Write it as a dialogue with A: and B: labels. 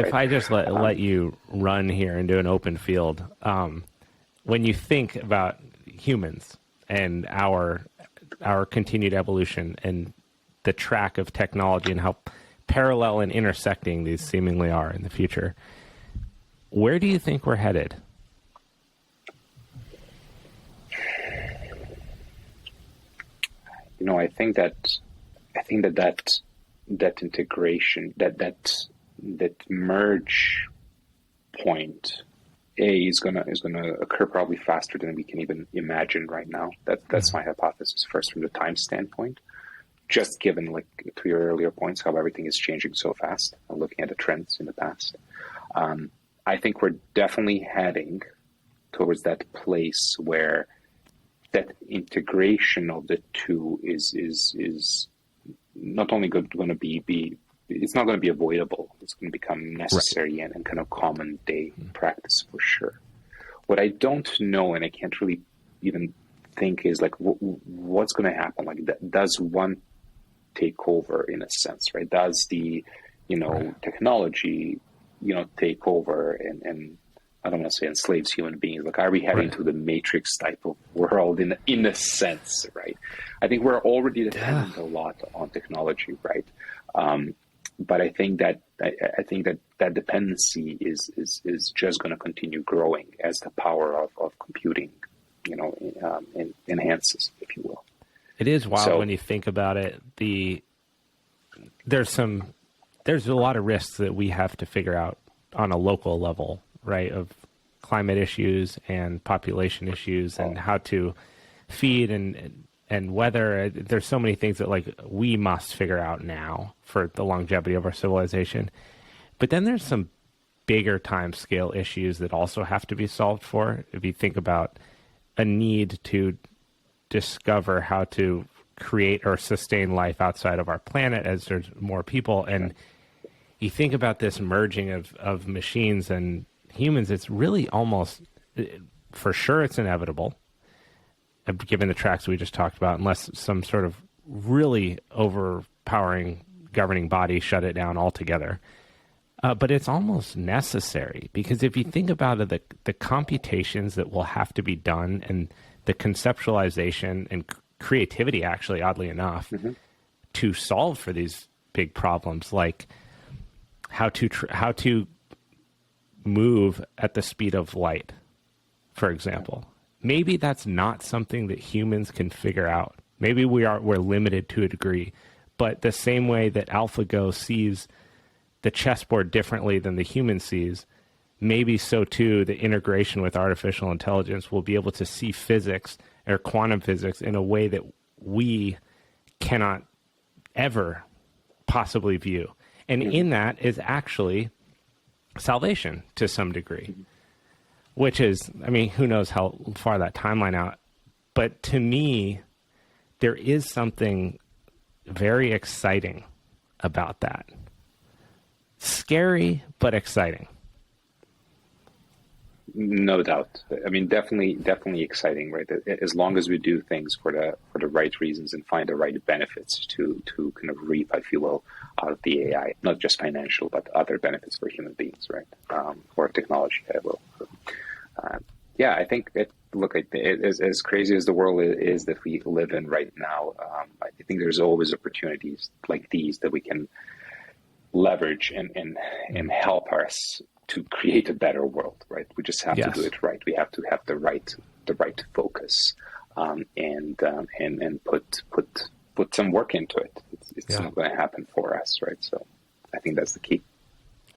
A: If I just let you run here into an open field, when you think about humans and our continued evolution and the track of technology and how parallel and intersecting these seemingly are in the future, where do you think we're headed?
B: I think that integration, that merge point, is gonna occur probably faster than we can even imagine right now. That's my hypothesis. First, from the time standpoint, just given, like, to your earlier points, how everything is changing so fast, looking at the trends in the past. I think we're definitely heading towards that place where that integration of the two is not only going to be it's not going to be avoidable. It's going to become necessary and kind of common day practice for sure. What I don't know, and I can't really even think, is like what's going to happen. Like, does one take over in a sense, right? Does the technology take over and I don't want to say enslaves human beings. Like, are we heading to the Matrix type of world in a sense, right? I think we're already dependent a lot on technology, right? But I think that dependency is just going to continue growing as the power of computing, enhances, if you will.
A: It is wild when you think about it. There's a lot of risks that we have to figure out on a local level, right? Of climate issues and population issues and how to feed and weather. There's so many things that, like, we must figure out now for the longevity of our civilization. But then there's some bigger time scale issues that also have to be solved for. If you think about a need to discover how to create or sustain life outside of our planet as there's more people, and you think about this merging of machines and humans, it's really almost, for sure it's inevitable, given the tracks we just talked about, unless some sort of really overpowering governing body shut it down altogether. But it's almost necessary, because if you think about it, the computations that will have to be done and the conceptualization and creativity, actually, oddly enough, to solve for these big problems, like how to move at the speed of light, for example. Maybe that's not something that humans can figure out. Maybe we're limited to a degree, but the same way that AlphaGo sees the chessboard differently than the human sees, maybe so too the integration with artificial intelligence will be able to see physics or quantum physics in a way that we cannot ever possibly view. And in that is actually salvation to some degree, which is, I mean, who knows how far that timeline out. But to me, there is something very exciting about that. Scary, but exciting.
B: No doubt. I mean, definitely exciting, right? As long as we do things for the right reasons and find the right benefits to kind of reap, if you will, out of the AI, not just financial, but other benefits for human beings, right? Or technology, I will. Yeah, I think as crazy as the world is that we live in right now, I think there's always opportunities like these that we can leverage and help us to create a better world, right? We just have to do it right. We have to have the right focus, and put some work into it. It's not going to happen for us, right? So I think that's the key.